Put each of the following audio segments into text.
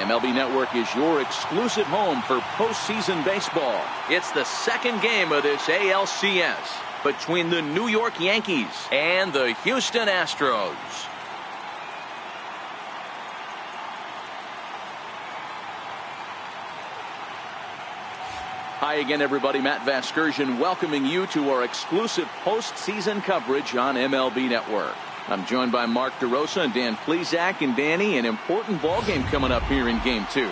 MLB Network is your exclusive home for postseason baseball. It's the second game of this ALCS between the New York Yankees and the Houston Astros. Hi again, everybody. Matt Vasgersian welcoming you to our exclusive postseason coverage on MLB Network. I'm joined by Mark DeRosa and Dan Plesac. And Danny, an important ball game coming up here in Game 2.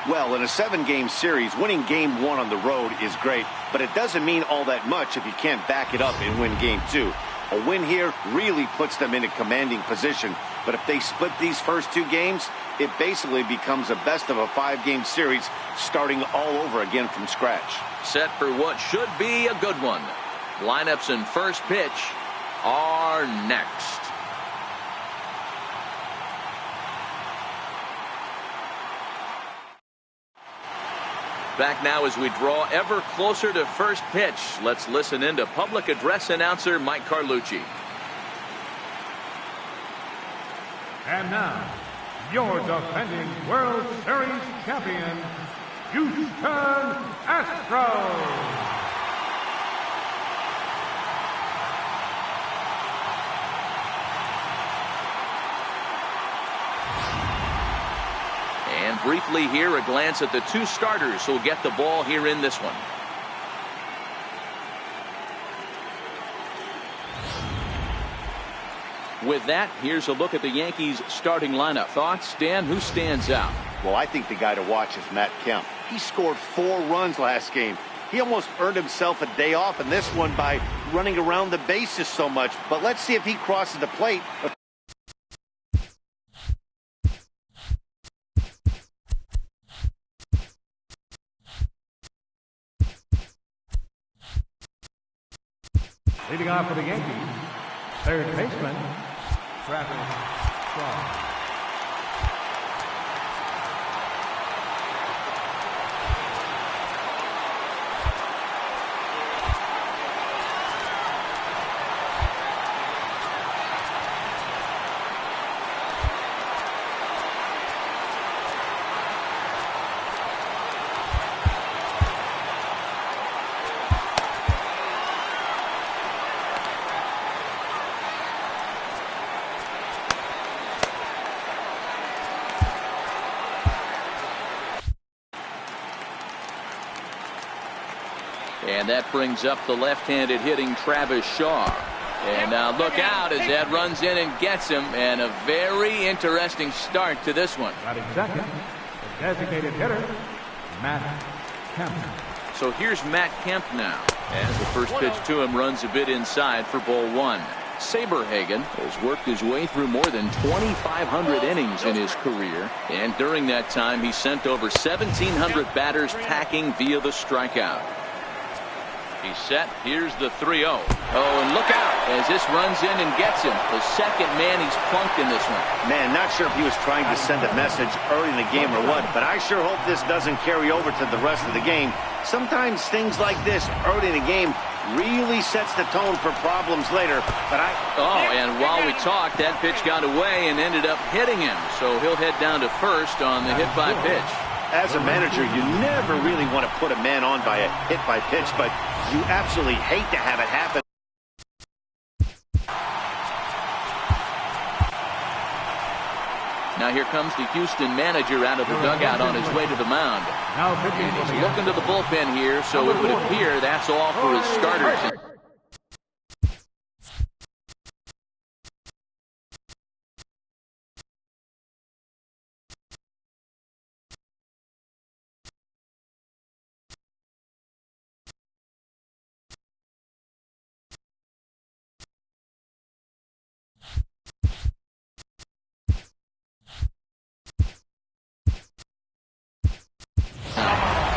Well, in a 7-game series, winning Game 1 on the road is great, but it doesn't mean all that much if you can't back it up and win Game 2. A win here really puts them in a commanding position, but if they split these first 2 games, it basically becomes a best of a 5-game series starting all over again from scratch. Set for what should be a good one. Lineups and first pitch are next. Back now as we draw ever closer to first pitch. Let's listen in to public address announcer Mike Carlucci. And now, your defending World Series champion, Houston Astros. And briefly here, a glance at the 2 starters who'll get the ball here in this one. With that, here's a look at the Yankees starting lineup. Thoughts, Dan? Who stands out? Well, I think the guy to watch is Matt Kemp. He scored 4 runs last game. He almost earned himself a day off in this one by running around the bases so much. But let's see if he crosses the plate. Leading off for the Yankees, third baseman, Travis Strong. And that brings up the left-handed hitting Travis Shaw. And now look out as that runs in and gets him. And a very interesting start to this one. Batting second, the designated hitter, Matt Kemp. So here's Matt Kemp now. As the first pitch to him runs a bit inside for ball 1. Saberhagen has worked his way through more than 2,500 innings in his career. And during that time, he sent over 1,700 batters packing via the strikeout. He's set. Here's the 3-0. Oh, and look out as this runs in and gets him. The second man he's plunked in this one. Man, not sure if he was trying to send a message early in the game or what, but I sure hope this doesn't carry over to the rest of the game. Sometimes things like this early in the game really sets the tone for problems later. But and while we talked, that pitch got away and ended up hitting him. So he'll head down to first on the hit by pitch. As a manager, you never really want to put a man on by a hit by pitch, but you absolutely hate to have it happen. Now here comes the Houston manager out of the dugout on his way to the mound. And he's looking to the bullpen here, so it would appear that's all for his starters.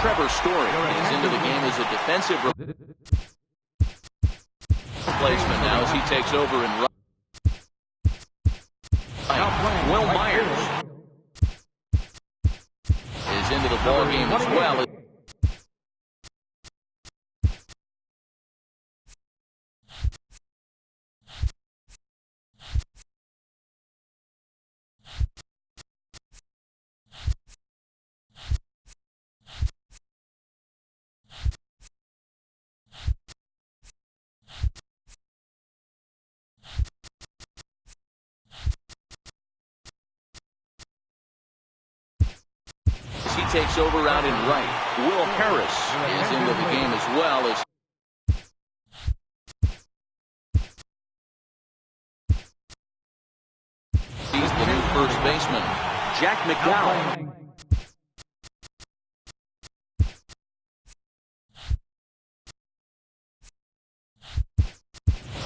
Trevor Story is into the game as a defensive replacement now as he takes over and runs. Will Myers is into the ball game as well. he takes over out in right. Will Harris is into the game as well as he's the new first baseman, Jack McDowell.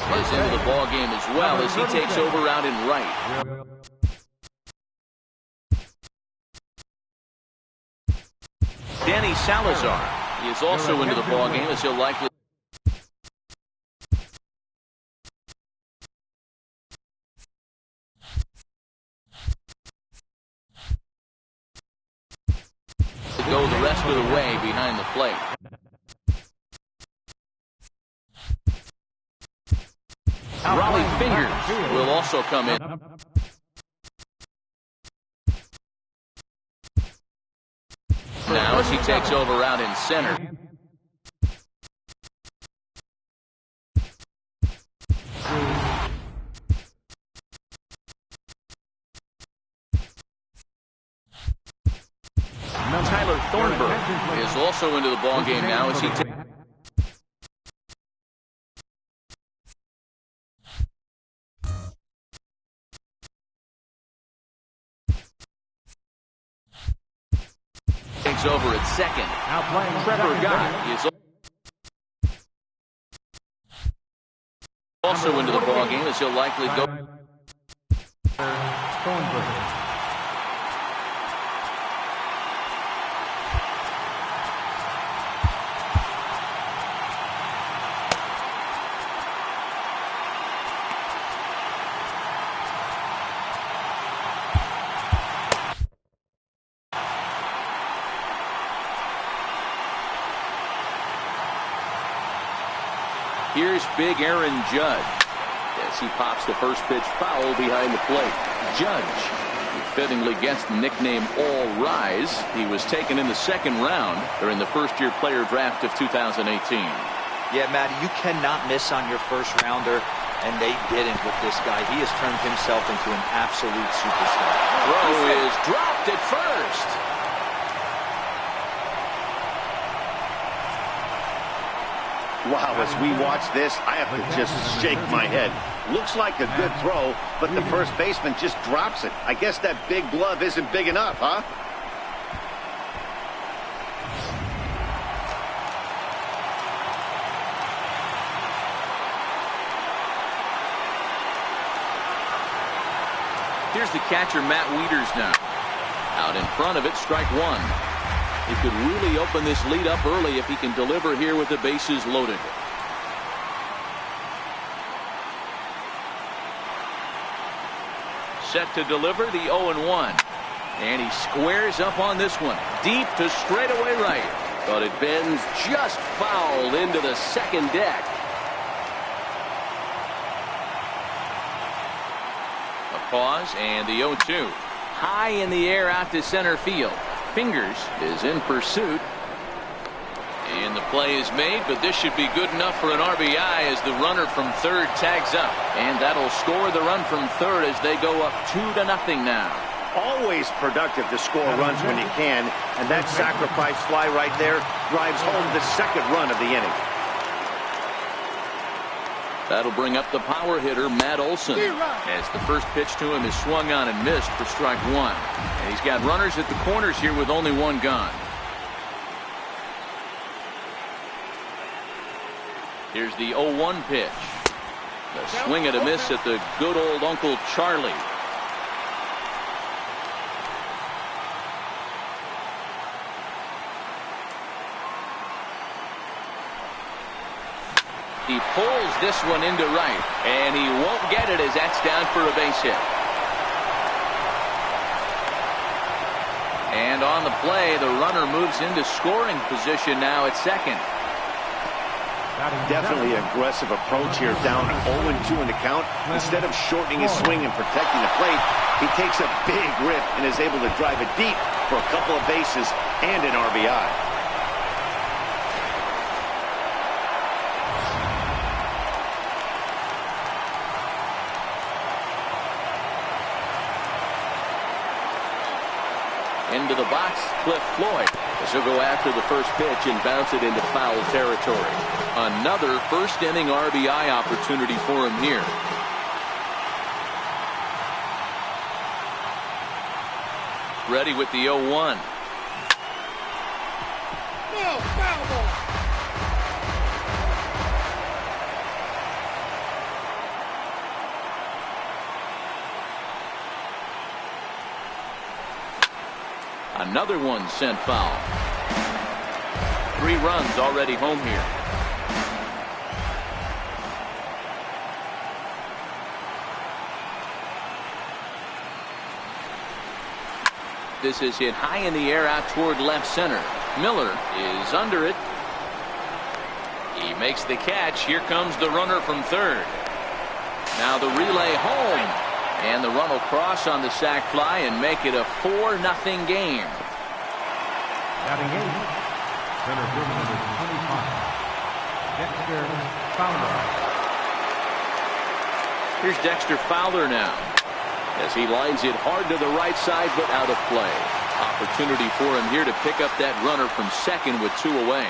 Is into the ball game as well as he takes over out in right. Danny Salazar is also into the ball game as he'll likely go the rest of the way behind the plate. Raleigh Fingers will also come in. Now as he takes over out in center. Tyler Thornburg is also into the ball game now as he takes over at second. Trevor Gott is also into the ball game as he'll likely go. Here's big Aaron Judge as he pops the first pitch foul behind the plate. Judge, who fittingly gets the nickname All Rise. He was taken in the second round during the first-year player draft of 2018. Yeah, Matty, you cannot miss on your first rounder, and they didn't with this guy. He has turned himself into an absolute superstar. Throw is dropped at first. Wow, as we watch this, I have to just shake my head. Looks like a good throw, but the first baseman just drops it. I guess that big glove isn't big enough, huh? Here's the catcher, Matt Wieters now. Out in front of it, strike one. He could really open this lead up early if he can deliver here with the bases loaded. Set to deliver the 0-1. And he squares up on this one. Deep to straightaway right. But it bends just foul into the second deck. A pause and the 0-2. High in the air out to center field. Fingers is in pursuit. And the play is made, but this should be good enough for an RBI as the runner from third tags up. And that'll score the run from third as they go up 2-0 now. Always productive to score runs when you can, and that sacrifice fly right there drives home the second run of the inning. That'll bring up the power hitter, Matt Olson, as the first pitch to him is swung on and missed for strike one. And he's got runners at the corners here with only one gone. Here's the 0-1 pitch. The swing and a miss at the good old Uncle Charlie. He pulls this one into right, and he won't get it as that's down for a base hit. And on the play, the runner moves into scoring position now at second. Definitely an aggressive approach here, down 0-2 in the count. Instead of shortening his swing and protecting the plate, he takes a big rip and is able to drive it deep for a couple of bases and an RBI. Into the box, Cliff Floyd. This will go after the first pitch and bounce it into foul territory. Another first inning RBI opportunity for him here. Ready with the 0-1. Another one sent foul. 3 runs already home here. This is hit high in the air out toward left center. Miller is under it. He makes the catch. Here comes the runner from third. Now the relay home. And the run will cross on the sac fly and make it a 4-0 game. Batting 8, center fielder number 25, Dexter Fowler. Here's Dexter Fowler now, as he lines it hard to the right side, but out of play. Opportunity for him here to pick up that runner from second with 2 away.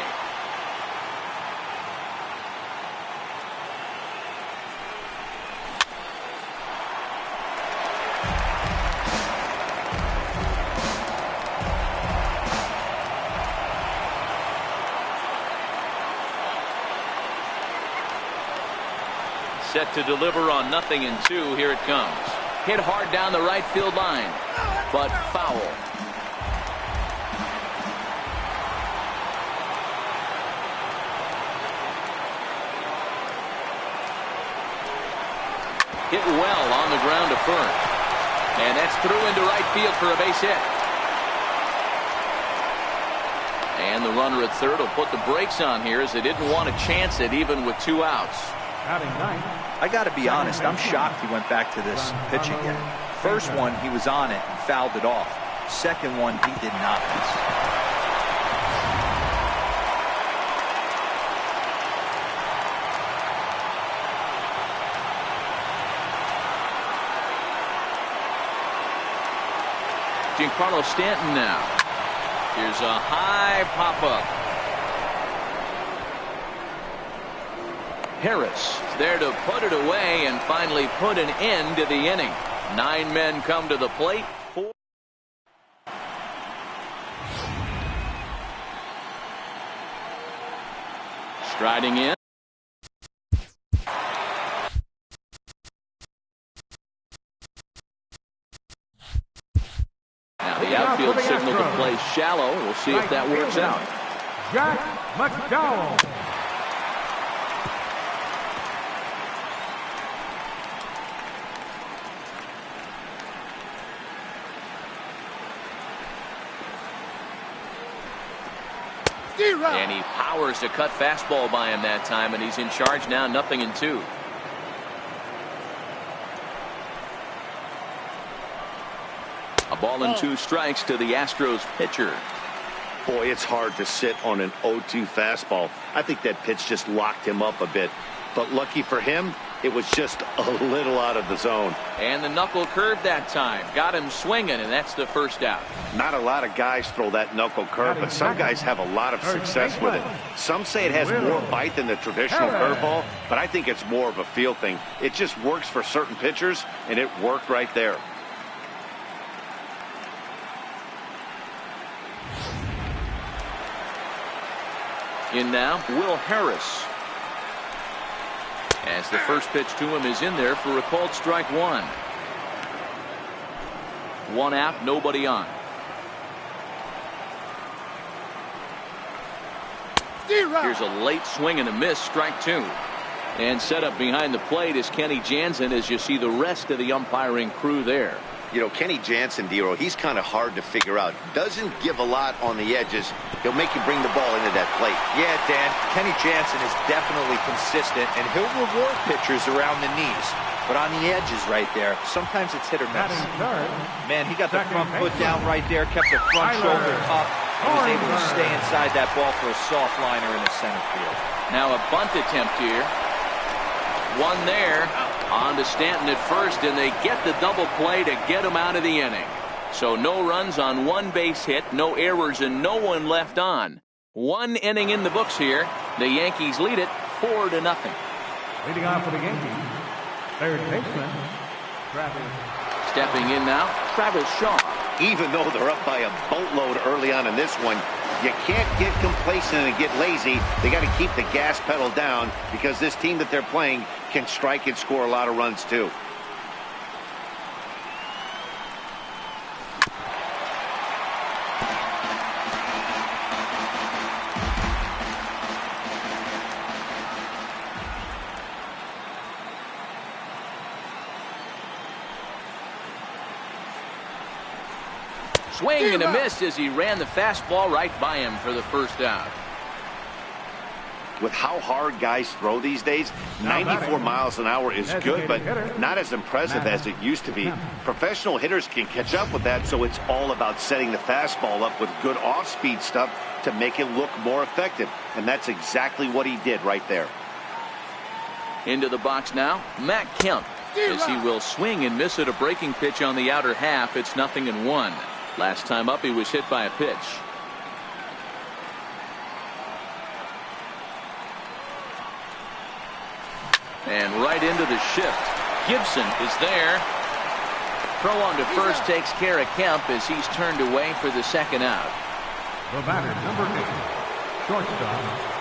Set to deliver on 0-2. Here it comes. Hit hard down the right field line, but foul. Hit well on the ground to first. And that's through into right field for a base hit. And the runner at third will put the brakes on here, as they didn't want to chance it even with 2 outs. I got to be honest, I'm shocked he went back to this pitch again. First one, he was on it and fouled it off. Second one, he did not miss. Giancarlo Stanton now. Here's a high pop-up. Harris there to put it away and finally put an end to the inning. 9 men come to the plate. 4. Striding in. Now the outfield signal to play shallow. We'll see if that works out. Jack McDowell. And he powers to cut fastball by him that time, and he's in charge now, 0-2. A ball and 2 strikes to the Astros pitcher. Boy, it's hard to sit on an 0-2 fastball. I think that pitch just locked him up a bit. But lucky for him, it was just a little out of the zone. And the knuckle curve that time. Got him swinging, and that's the first out. Not a lot of guys throw that knuckle curve, but some guys have a lot of success with it. Some say it has more bite than the traditional curveball, but I think it's more of a feel thing. It just works for certain pitchers, and it worked right there. In now, Will Harris. As the first pitch to him is in there for a called strike 1. 1 out, nobody on. Here's a late swing and a miss, strike 2. And set up behind the plate is Kenny Jansen, as you see the rest of the umpiring crew there. You know, Kenny Jansen, Dero, he's kind of hard to figure out. Doesn't give a lot on the edges. He'll make you bring the ball into that plate. Yeah, Dan, Kenny Jansen is definitely consistent, and he'll reward pitchers around the knees. But on the edges right there, sometimes it's hit or miss. Man, he got the front foot down right there, kept the front shoulder up, and was able to stay inside that ball for a soft liner in the center field. Now a bunt attempt here. 1 there. On to Stanton at first, and they get the double play to get him out of the inning. So no runs on one base hit, no errors, and no one left on. One inning in the books here. The Yankees lead it 4-0. Leading off for the Yankees, third baseman, Travis. Stepping in now, Travis Shaw. Even though they're up by a boatload early on in this one, you can't get complacent and get lazy. They got to keep the gas pedal down because this team that they're playing can strike and score a lot of runs too. Swing and a miss as he ran the fastball right by him for the first out. With how hard guys throw these days, 94 miles an hour is good, but not as impressive as it used to be. Professional hitters can catch up with that, so it's all about setting the fastball up with good off-speed stuff to make it look more effective. And that's exactly what he did right there. Into the box now, Matt Kemp, as he will swing and miss at a breaking pitch on the outer half. It's 0-1. Last time up, he was hit by a pitch. And right into the shift. Gibson is there. Throw on to first takes care of Kemp as he's turned away for the second out. The batter, number 8, shortstop,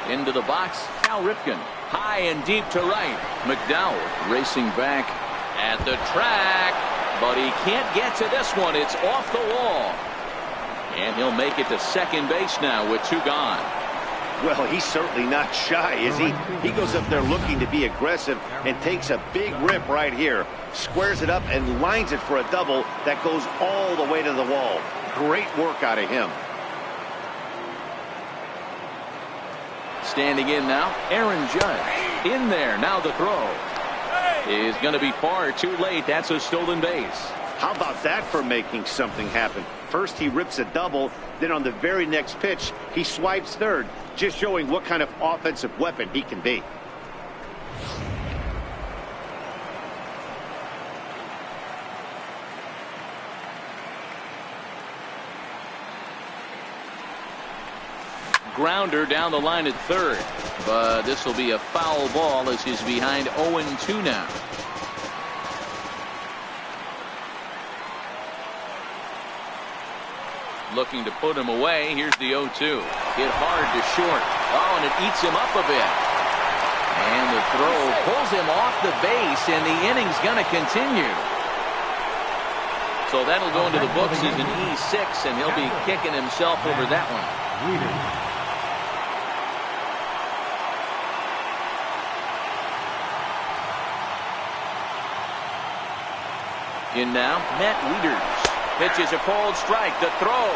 into the box, Cal Ripken. High and deep to right. McDowell racing back at the track, but he can't get to this one. It's off the wall. And he'll make it to second base now with 2 gone. Well, he's certainly not shy, is he? He goes up there looking to be aggressive and takes a big rip right here. Squares it up and lines it for a double that goes all the way to the wall. Great work out of him. Standing in now, Aaron Judge. In there, now the throw is going to be far too late. That's a stolen base. How about that for making something happen? First he rips a double, then on the very next pitch he swipes third, just showing what kind of offensive weapon he can be. Grounder down the line at third, but this will be a foul ball as he's behind 0-2 now. Looking to put him away. Here's the 0-2. Hit hard to short. Oh, and it eats him up a bit. And the throw pulls him off the base, and the inning's going to continue. So that'll go into the books as an E6, and he'll be kicking himself over that one. In now, Matt Wieters. Pitches a cold strike. The throw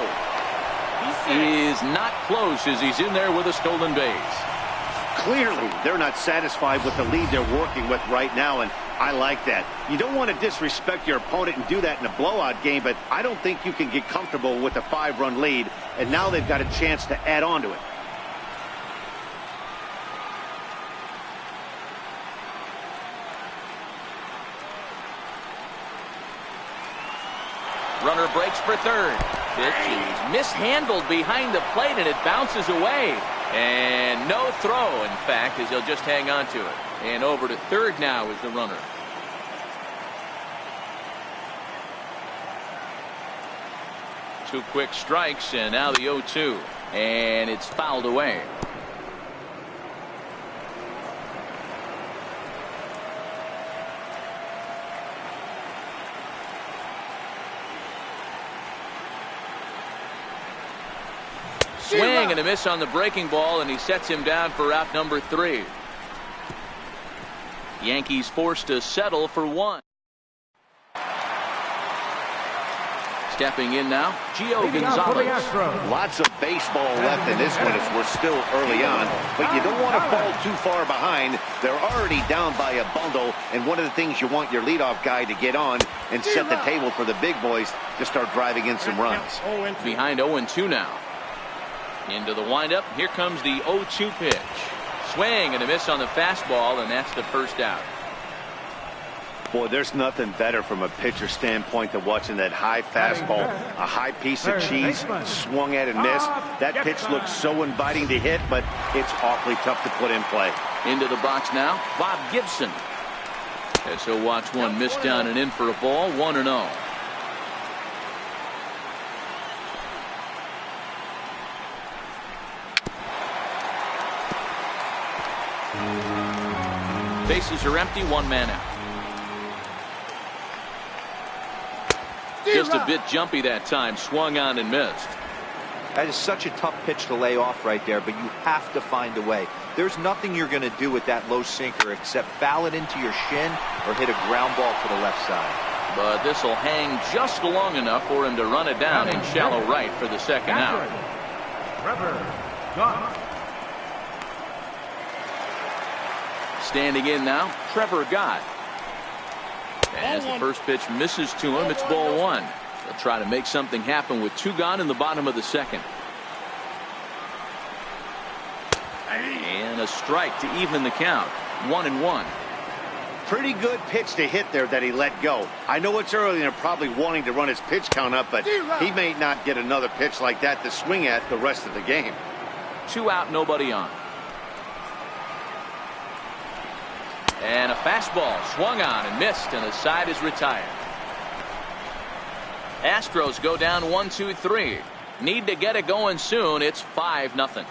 is not close as he's in there with a stolen base. Clearly, they're not satisfied with the lead they're working with right now, and I like that. You don't want to disrespect your opponent and do that in a blowout game, but I don't think you can get comfortable with a 5-run lead, and now they've got a chance to add on to it. Runner breaks for third. Pitch is mishandled behind the plate, and it bounces away. And no throw, in fact, as he'll just hang on to it. And over to third now is the runner. Two quick strikes, and now the 0-2. And it's fouled away. Swing and a miss on the breaking ball, and he sets him down for out number 3. Yankees forced to settle for 1. Stepping in now, Gio Gonzalez. Lots of baseball left in this one as we're still early on, but you don't want to fall too far behind. They're already down by a bundle, and one of the things you want your leadoff guy to get on and set the table for the big boys to start driving in some runs. Behind 0-2 now. Into the windup. Here comes the 0-2 pitch. Swing and a miss on the fastball, and that's the first out. Boy, there's nothing better from a pitcher standpoint than watching that high fastball, a high piece of cheese, swung at and missed. That pitch looks so inviting to hit, but it's awfully tough to put in play. Into the box now, Bob Gibson. As he'll watch one miss down and in for a ball, 1-0. Bases are empty, one man out. Just a bit jumpy that time, swung on and missed. That is such a tough pitch to lay off right there, but you have to find a way. There's nothing you're going to do with that low sinker except foul it into your shin or hit a ground ball to the left side. But this will hang just long enough for him to run it down in shallow right for the second out. Standing in now, Trevor Gott. As the first pitch misses to him, it's ball one. They'll try to make something happen with two gone in the bottom of the second. And a strike to even the count. 1-1. Pretty good pitch to hit there that he let go. I know it's early and they're probably wanting to run his pitch count up, but he may not get another pitch like that to swing at the rest of the game. 2 out, nobody on. And a fastball swung on and missed, and the side is retired. Astros go down 1-2-3. Need to get it going soon. It's 5-0.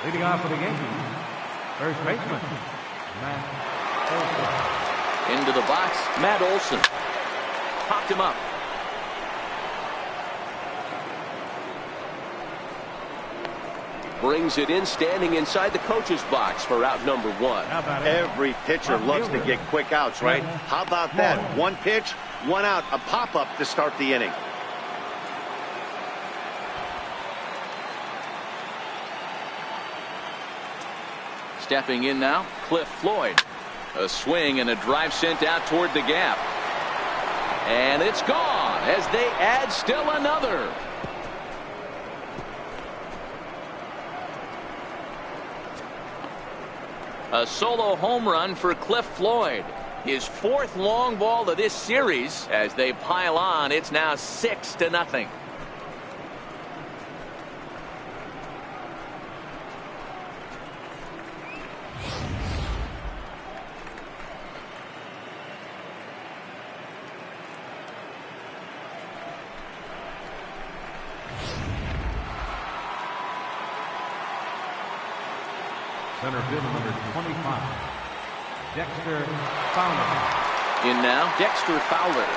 Leading off for the game, first baseman, Matt Olson. Into the box, Matt Olson. Popped him up. Brings it in, standing inside the coach's box for out number 1. Every pitcher loves to get quick outs, right? How about that? One pitch, one out, a pop-up to start the inning. Stepping in now, Cliff Floyd. A swing and a drive sent out toward the gap. And it's gone as they add still another. A solo home run for Cliff Floyd. His 4th long ball of this series. As they pile on, it's now 6-0. Center field number 25, Dexter Fowler. In now, Dexter Fowler.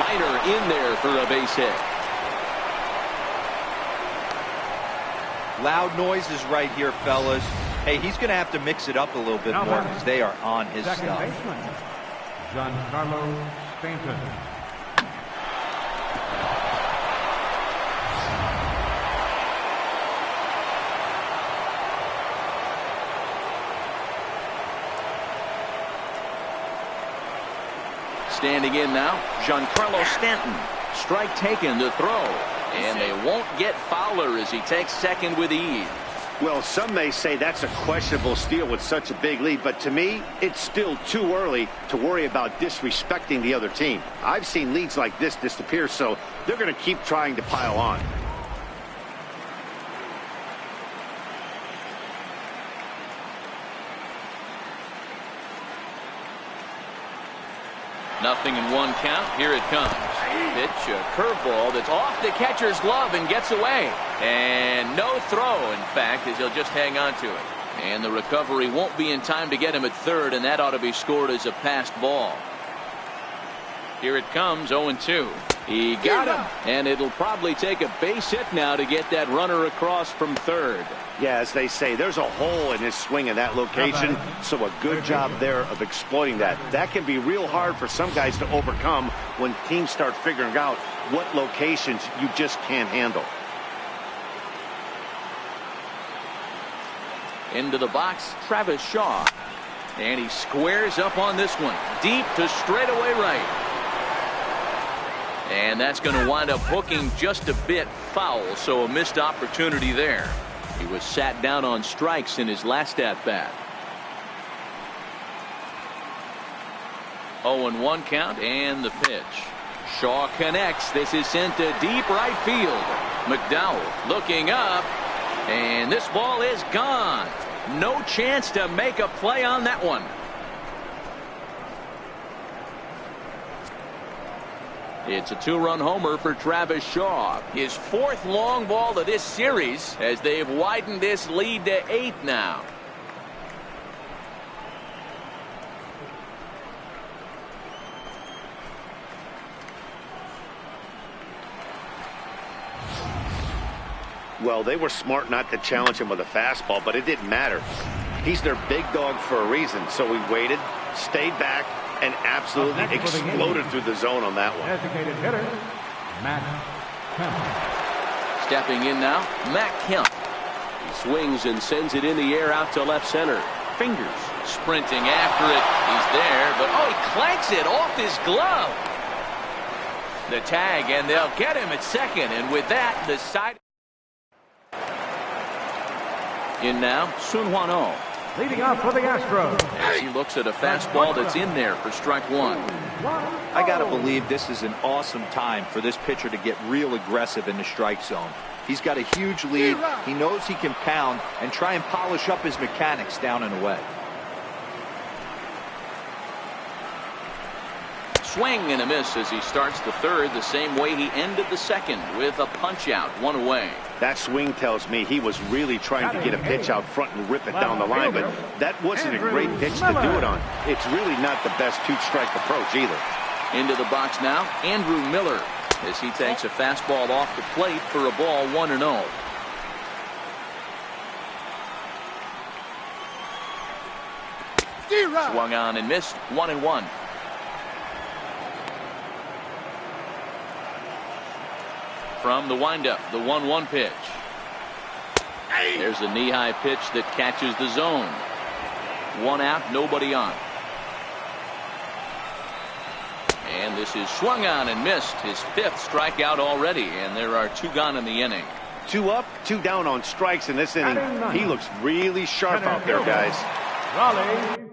Liner in there for a base hit. Loud noises right here, fellas. Hey, he's going to have to mix it up a little bit more because they are on his Second stuff. baseman, Giancarlo Stanton. Standing in now, Giancarlo Stanton. Strike taken to throw. And they won't get Fowler as he takes second with ease. Well, some may say that's a questionable steal with such a big lead, but to me, it's still too early to worry about disrespecting the other team. I've seen leads like this disappear, so they're going to keep trying to pile on. Nothing in one count. Here it comes. Pitch, a curveball that's off the catcher's glove and gets away. And no throw, in fact, as he'll just hang on to it. And the recovery won't be in time to get him at third, and that ought to be scored as a passed ball. Here it comes, 0-2. He got him, and it'll probably take a base hit now to get that runner across from third. Yeah, as they say, there's a hole in his swing in that location, so a good job there of exploiting that. That can be real hard for some guys to overcome when teams start figuring out what locations you just can't handle. Into the box, Travis Shaw. And he squares up on this one. Deep to straightaway right. And that's going to wind up hooking just a bit foul, so a missed opportunity there. He was sat down on strikes in his last at-bat. 0-1 count and the pitch. Shaw connects. This is sent to deep right field. McDowell looking up. And this ball is gone. No chance to make a play on that one. It's a 2-run homer for Travis Shaw. His 4th long ball of this series as they've widened this lead to 8 now. Well, they were smart not to challenge him with a fastball, but it didn't matter. He's their big dog for a reason, so he waited, stayed back, and absolutely exploded through the zone on that one. Designated hitter, Matt Kemp. Stepping in now, Matt Kemp. He swings and sends it in the air out to left center. Fingers sprinting after it. He's there, but oh, he clanks it off his glove. The tag, and they'll get him at second, and with that, the side. In now, Sun Hwan Oh. Leading off for the Astros. As he looks at a fastball that's in there for strike one. I got to believe this is an awesome time for this pitcher to get real aggressive in the strike zone. He's got a huge lead. He knows he can pound and try and polish up his mechanics down and away. Swing and a miss as he starts the third the same way he ended the second with a punch out, one away. That swing tells me he was really trying to get a pitch out front and rip it down the line, but that wasn't a great pitch to do it on. It's really not the best two-strike approach either. Into the box now, Andrew Miller, as he takes a fastball off the plate for a ball 1-0. Swung on and missed, 1-1. From the windup, the 1-1 pitch. There's a knee-high pitch that catches the zone. 1 out, nobody on. And this is swung on and missed, his 5th strikeout already, and there are 2 gone in the inning. 2 up, 2 down on strikes in this inning. He looks really sharp out there, guys. Raleigh.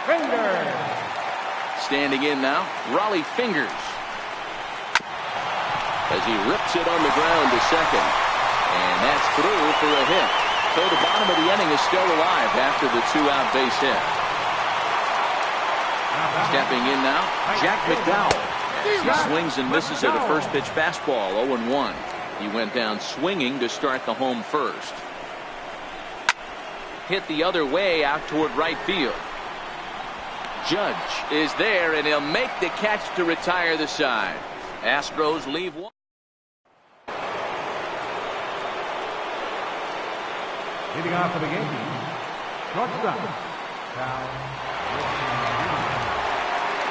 Fingers. Standing in now, Raleigh Fingers. As he rips it on the ground to second. And that's through for a hit. So the bottom of the inning is still alive after the 2-out base hit. Stepping in now, Jack McDowell. As he swings and misses at a first pitch fastball, 0-1. He went down swinging to start the home first. Hit the other way out toward right field. Judge is there, and he'll make the catch to retire the side. Astros leave one. Leading off for the game, shortstop, Cal.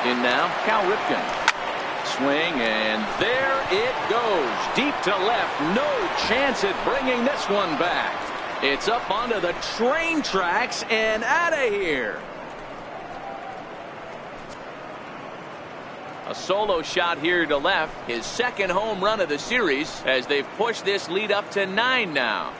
In now, Cal Ripken. Swing, and there it goes. Deep to left. No chance at bringing this one back. It's up onto the train tracks and out of here. A solo shot here to left. His second home run of the series as they've pushed this lead up to 9 now.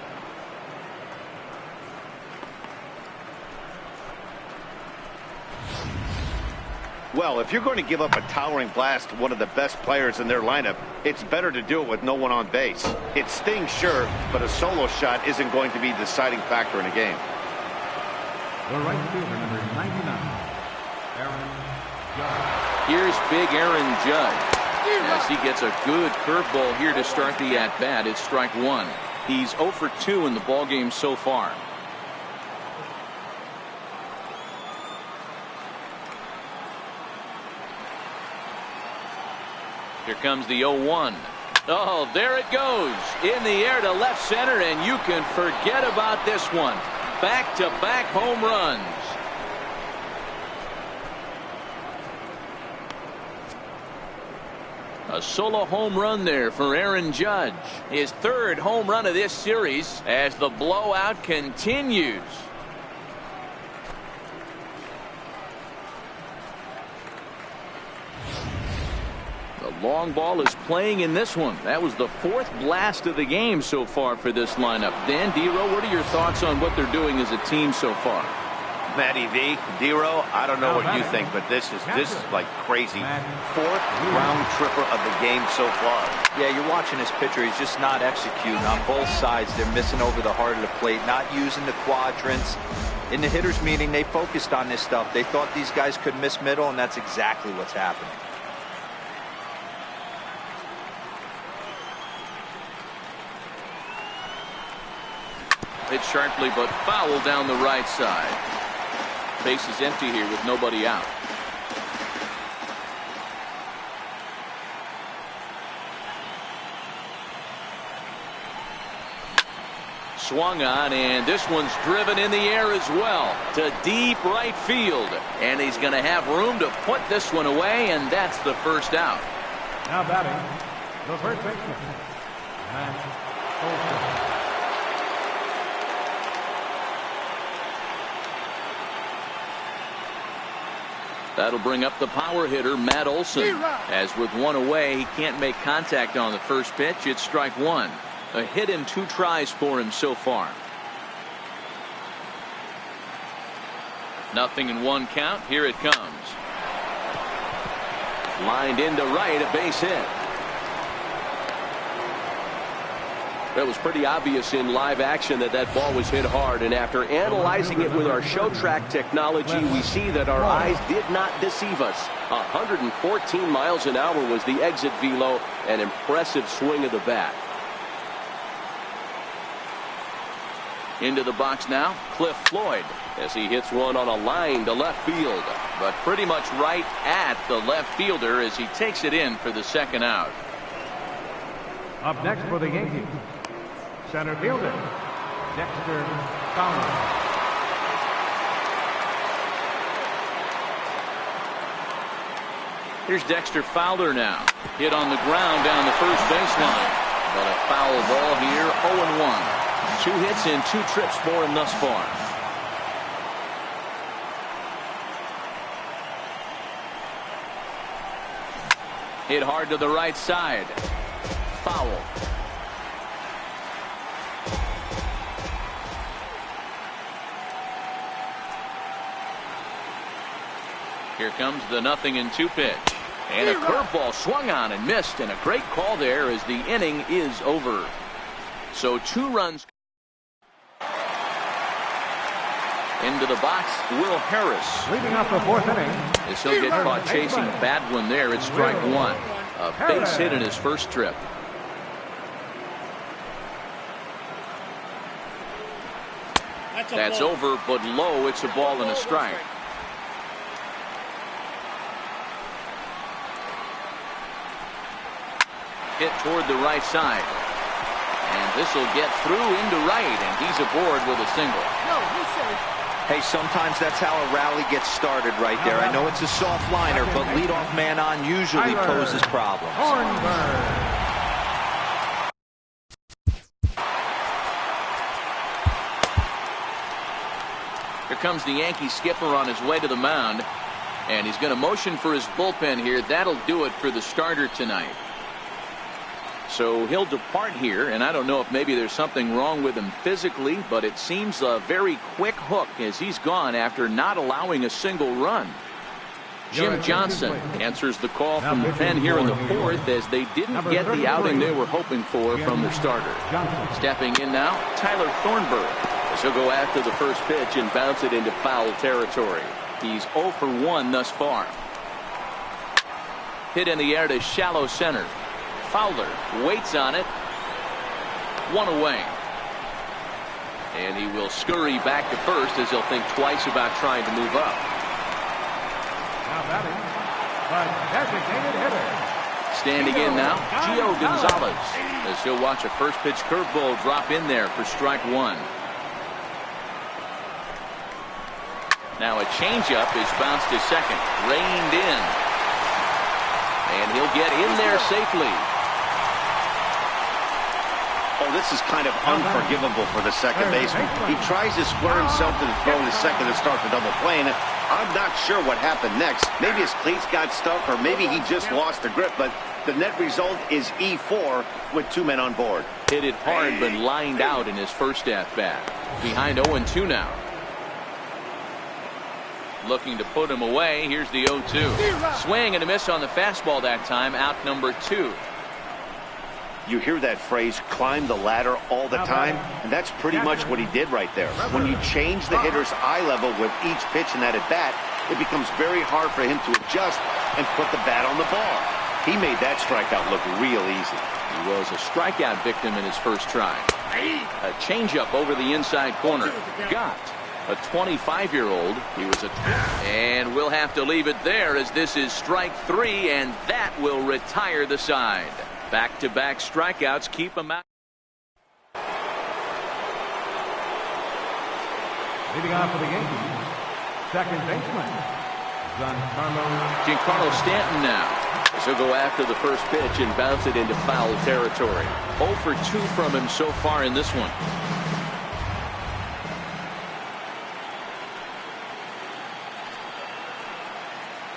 Well, if you're going to give up a towering blast to one of the best players in their lineup, it's better to do it with no one on base. It stings, sure, but a solo shot isn't going to be the deciding factor in a game. The right fielder, number 99, Aaron Judge. Here's big Aaron Judge. As he gets a good curveball here to start the at-bat. It's strike 1. He's 0 for 2 in the ballgame so far. Here comes the 0-1. Oh, there it goes. In the air to left center, and you can forget about this one. Back-to-back home runs. A solo home run there for Aaron Judge. His third home run of this series as the blowout continues. The long ball is playing in this one. That was the fourth blast of the game so far for this lineup. Dan, D-Row, what are your thoughts on what they're doing as a team so far? Matty V, D-Row, I don't know what you think, but this is like crazy. Fourth round tripper of the game so far. Yeah, you're watching this pitcher. He's just not executing on both sides. They're missing over the heart of the plate, not using the quadrants. In the hitters meeting, they focused on this stuff. They thought these guys could miss middle, and that's exactly what's happening. Hit sharply, but foul down the right side. Base is empty here with nobody out. Swung on, and this one's driven in the air as well to deep right field. And he's going to have room to put this one away, and that's the first out. Now batting, the first baseman, Matt Olson. That'll bring up the power hitter, Matt Olson. As with one away, he can't make contact on the first pitch. It's strike one. A hit in 2 tries for him so far. 0-1 count. Here it comes. Lined into right, a base hit. That was pretty obvious in live action that that ball was hit hard, and after analyzing it with our show track technology, we see that our eyes did not deceive us. 114 miles an hour was the exit velo, an impressive swing of the bat. Into the box now, Cliff Floyd, as he hits one on a line to left field, but pretty much right at the left fielder as he takes it in for the second out. Up next for the Yankees, center fielder, Dexter Fowler. Here's Dexter Fowler now. Hit on the ground down the first baseline. But a foul ball here, 0-1. 2 hits and 2 trips for him thus far. Hit hard to the right side. Foul. Here comes the 0-2 pitch. And a curveball swung on and missed, and a great call there as the inning is over. So 2 runs. Into the box, Will Harris. Leading off the 4th inning. As he'll get caught chasing a bad one there, it's strike one. A base hit in his first trip. That's over, but low. It's a ball and a strike. Hit toward the right side. And this will get through into right, and he's aboard with a single. Hey, sometimes that's how a rally gets started right there. I know it's a soft liner, but leadoff man on usually poses problems. Here comes the Yankee skipper on his way to the mound, and he's going to motion for his bullpen here. That'll do it for the starter tonight. So he'll depart here, and I don't know if maybe there's something wrong with him physically, but it seems a very quick hook as he's gone after not allowing a single run. Jim Johnson answers the call from the pen here in the 4th as they didn't get the outing they were hoping for from their starter. Stepping in now, Tyler Thornburg, as he'll go after the first pitch and bounce it into foul territory. He's 0 for 1 thus far. Hit in the air to shallow center. Fowler waits on it. 1 away. And he will scurry back to first as he'll think twice about trying to move up. Now batting, the designated hitter, Standing in now, Gio Gonzalez, as he'll watch a first pitch curveball drop in there for strike one. Now a changeup is bounced to second, reined in, and he'll get in there safely. Oh, this is kind of unforgivable for the second baseman. He tries to square himself to the throw to second to start the double play, and I'm not sure what happened next. Maybe his cleats got stuck, or maybe he just lost the grip, but the net result is E4 with 2 men on board. Hit it hard, but lined out in his first at-bat. Behind 0-2 now. Looking to put him away. Here's the 0-2. Swing and a miss on the fastball that time. Out number 2. You hear that phrase, climb the ladder all the time, and that's pretty much what he did right there. When you change the hitter's eye level with each pitch in that at-bat, it becomes very hard for him to adjust and put the bat on the ball. He made that strikeout look real easy. He was a strikeout victim in his first try. A changeup over the inside corner. Got a 25-year-old. He was and we'll have to leave it there, as this is strike 3, and that will retire the side. Back-to-back strikeouts keep him out. Leading off for the game, second baseman, Giancarlo Stanton now. So he'll go after the first pitch and bounce it into foul territory. 0 for 2 from him so far in this one.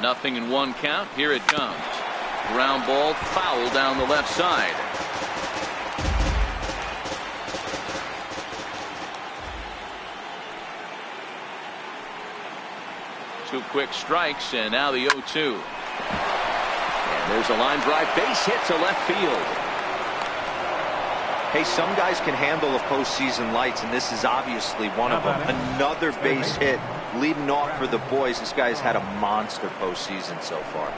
Nothing in 1 count. Here it comes. Ground ball, foul down the left side. Two quick strikes, and now the 0-2. And there's a line drive, base hit to left field. Hey, some guys can handle the postseason lights, and this is obviously one of them. Another base hit leading off for the boys. This guy's had a monster postseason so far.